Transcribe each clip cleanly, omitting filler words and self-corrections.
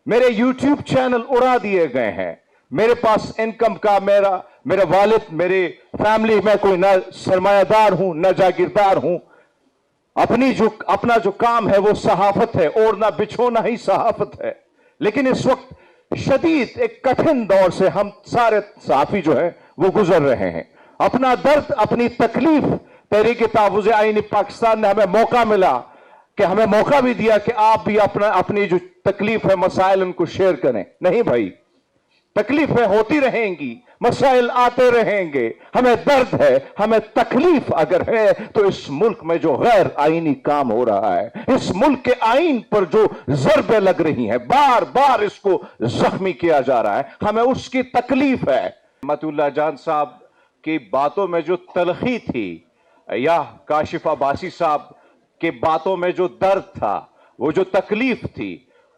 मेरे YouTube channel उड़ा दिए गए हैं। मेरे पास इनकम का मेरा वालिद, मेरे फैमिली में कोई ना सरमायादार हूं ना जागीरदार हूं। अपना जो काम है वो सहाफत है, ओढ़ना बिछोना ही सहाफत है। लेकिन इस वक्त शदीद एक कठिन दौर से हम सारे सहाफी जो है वो गुजर रहे हैं। अपना दर्द, अपनी तकलीफ तहरीक तहफ़्फ़ुज़ आईन पाकिस्तान ने हमें मौका मिला कि हमें मौका भी दिया कि आप भी अपनी जो तकलीफ है, मसाइल, उनको शेयर करें। नहीं भाई, तकलीफें होती रहेंगी, मसाइल आते रहेंगे। हमें दर्द है, हमें तकलीफ अगर है तो इस मुल्क में जो गैर आईनी काम हो रहा है, इस मुल्क के आईन पर जो ज़रबें लग रही हैं, बार बार इसको जख्मी किया जा रहा है, हमें उसकी तकलीफ है। रहमतुल्लाह जान साहब की बातों में जो तलखी थी, या काशिफ अब्बासी साहब के बातों में जो दर्द था, वो जो तकलीफ थी,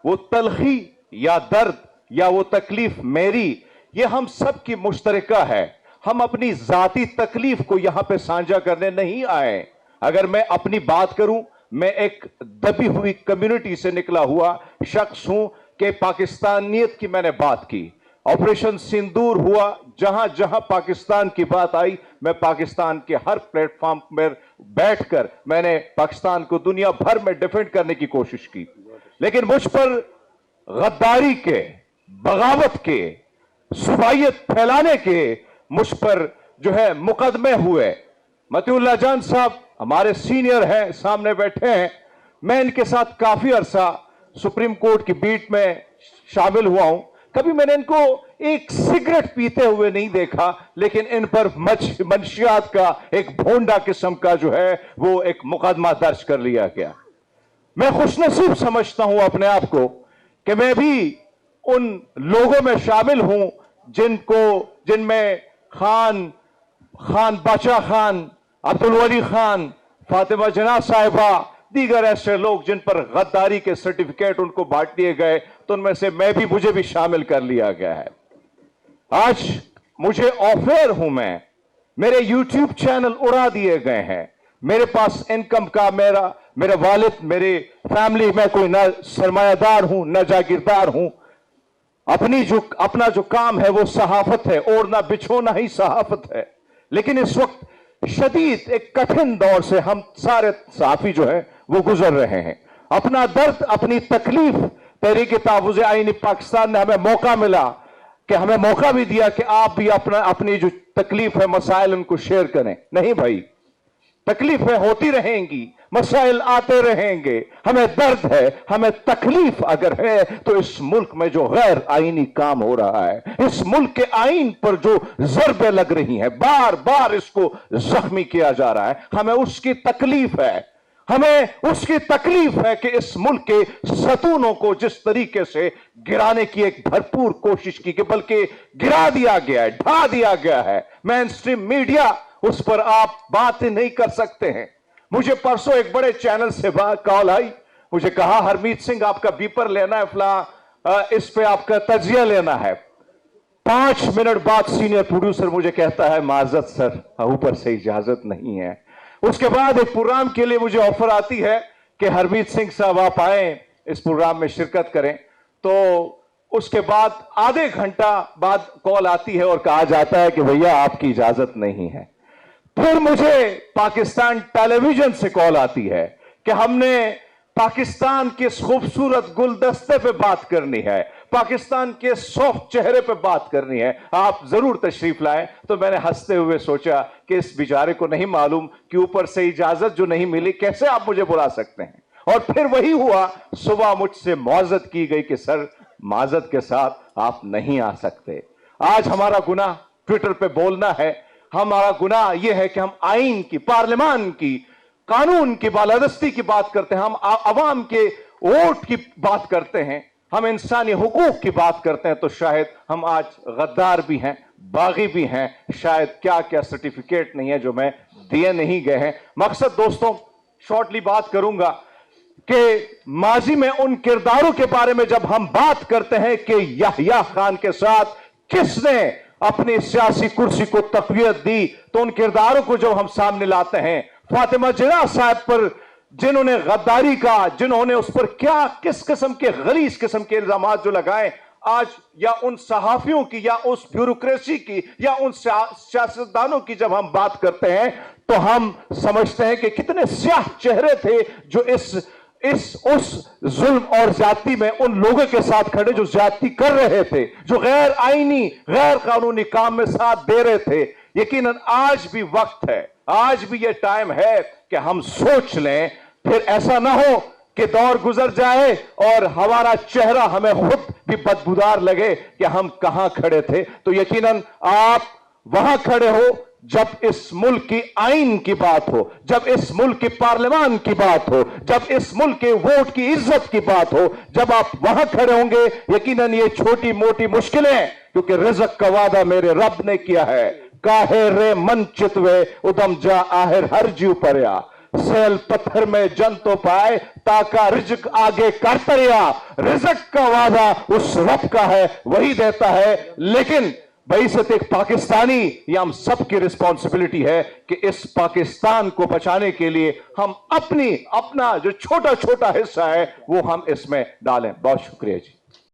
वो तलखी या दर्द या वो तकलीफ मेरी, ये हम सब की मुश्तरका है। हम अपनी जाती तकलीफ को यहां पे साझा करने नहीं आए। अगर मैं अपनी बात करूं, मैं एक दबी हुई कम्युनिटी से निकला हुआ शख्स हूं कि पाकिस्तानियत की मैंने बात की। ऑपरेशन सिंदूर हुआ, जहां जहां पाकिस्तान की बात आई, मैं पाकिस्तान के हर प्लेटफॉर्म पर बैठकर मैंने पाकिस्तान को दुनिया भर में डिफेंड करने की कोशिश की। लेकिन मुझ पर गद्दारी के, बगावत के, सुबाइयत फैलाने के मुझ पर जो है मुकदमे हुए। मतीउल्लाह जान साहब हमारे सीनियर हैं, सामने बैठे हैं। मैं इनके साथ काफी अरसा सुप्रीम कोर्ट की बीट में शामिल हुआ हूं। कभी मैंने इनको एक सिगरेट पीते हुए नहीं देखा, लेकिन इन पर मंशियात का एक भोंडा किस्म का जो है वो एक मुकदमा दर्ज कर लिया गया। मैं खुशनसीब समझता हूं अपने आप को कि मैं भी उन लोगों में शामिल हूं जिनमें खान बाचा खान, अब्दुल वली खान, फातिमा जना साहिबा, दीगर ऐसे लोग जिन पर गद्दारी के सर्टिफिकेट उनको बांट दिए गए, तो उनमें से मुझे भी शामिल कर लिया गया है। आज मुझे ऑफेयर हूं मैं, मेरे यूट्यूब चैनल उड़ा दिए गए हैं। मेरे पास इनकम का मेरा वालिद, मेरे फैमिली में कोई ना सरमायादार हूं ना जागीरदार हूं। अपना जो काम है वो सहाफत है, ओढ़ना बिछोना ही सहाफत है। लेकिन इस वक्त शदीद एक कठिन दौर से हम सारे सहाफी जो है वो गुजर रहे हैं। अपना दर्द, अपनी तकलीफ तहरीक तहफ़्फ़ुज़ आईन पाकिस्तान ने हमें मौका मिला कि हमें मौका भी दिया कि आप भी अपनी जो तकलीफ है, मसाइल, उनको शेयर करें। नहीं भाई, तकलीफें होती रहेंगी, मसाइल आते रहेंगे। हमें दर्द है, हमें तकलीफ अगर है तो इस मुल्क में जो गैर आईनी काम हो रहा है, इस मुल्क के आईन पर जो ज़रबें लग रही हैं, बार बार इसको जख्मी किया जा रहा है, हमें उसकी तकलीफ है। हमें उसकी तकलीफ है कि इस मुल्क के सतूनों को जिस तरीके से गिराने की एक भरपूर कोशिश की, कि बल्कि गिरा दिया गया है, ढा दिया गया है। मेन स्ट्रीम मीडिया, उस पर आप बात नहीं कर सकते हैं। मुझे परसों एक बड़े चैनल से कॉल आई, मुझे कहा हरमीत सिंह आपका बीपर लेना है, फला इस पे आपका तजिया लेना है। 5 मिनट बाद सीनियर प्रोड्यूसर मुझे कहता है माजरत सर, ऊपर से इजाजत नहीं है। उसके बाद एक प्रोग्राम के लिए मुझे ऑफर आती है कि हरमीत सिंह साहब आप आए, इस प्रोग्राम में शिरकत करें। तो उसके बाद आधे घंटा बाद कॉल आती है और कहा जाता है कि भैया आपकी इजाजत नहीं है। फिर मुझे पाकिस्तान टेलीविजन से कॉल आती है कि हमने पाकिस्तान के इस खूबसूरत गुलदस्ते पे बात करनी है, पाकिस्तान के सॉफ्ट चेहरे पे बात करनी है, आप जरूर तशरीफ लाएं। तो मैंने हंसते हुए सोचा कि इस बेचारे को नहीं मालूम कि ऊपर से इजाजत जो नहीं मिली, कैसे आप मुझे बुला सकते हैं। और फिर वही हुआ, सुबह मुझसे मुआज़त की गई कि सर माजरत के साथ आप नहीं आ सकते। आज हमारा गुनाह ट्विटर पे बोलना है, हमारा गुनाह यह है कि हम आईन की, पार्लियामान की, कानून की बालादस्ती की बात करते हैं, हम अवाम के वोट की बात करते हैं, हम इंसानी हुकूक की बात करते हैं। तो शायद हम आज गद्दार भी हैं, बागी भी हैं, शायद क्या क्या सर्टिफिकेट नहीं है जो मैं दिए नहीं गए हैं। मकसद दोस्तों, शॉर्टली बात करूंगा कि माजी में उन किरदारों के बारे में जब हम बात करते हैं कि याह्या खान के साथ किसने अपनी सियासी कुर्सी को तक़वियत दी, तो उन किरदारों को जब हम सामने लाते हैं, फातिमा जना साहब पर जिन्होंने गद्दारी का, जिन्होंने उस पर क्या किस किस्म के गलीज किस्म के इल्जामात जो लगाए, आज या उन सहाफियों की या उस ब्यूरोक्रेसी की या उन सियासतदानों की जब हम बात करते हैं तो हम समझते हैं कि कितने स्याह चेहरे थे जो उस जुल्म और ज्यादती में उन लोगों के साथ खड़े जो ज्यादती कर रहे थे, जो गैर आईनी गैर कानूनी काम में साथ दे रहे थे। यकीनन आज भी वक्त है, आज भी ये टाइम है कि हम सोच लें, फिर ऐसा ना हो कि दौर गुजर जाए और हमारा चेहरा हमें खुद भी बदबूदार लगे कि हम कहां खड़े थे। तो यकीनन आप वहां खड़े हो जब इस मुल्क की आईन की बात हो, जब इस मुल्क की पार्लियामान की बात हो, जब इस मुल्क के वोट की इज्जत की बात हो, जब आप वहां खड़े होंगे, यकीनन ये छोटी मोटी मुश्किलें, क्योंकि रिज़्क का वादा मेरे रब ने किया है, काहे रे मन चितवे उदम जा आहिर हर जीव परया, सेल पत्थर में जन तो पाए ताका रिज़्क आगे कर तरया। रिज़्क का वादा उस रब का है, वही देता है, लेकिन बइसत एक पाकिस्तानी, ये हम सबकी रिस्पॉन्सिबिलिटी है कि इस पाकिस्तान को बचाने के लिए हम अपना जो छोटा छोटा हिस्सा है वो हम इसमें डालें। बहुत शुक्रिया जी।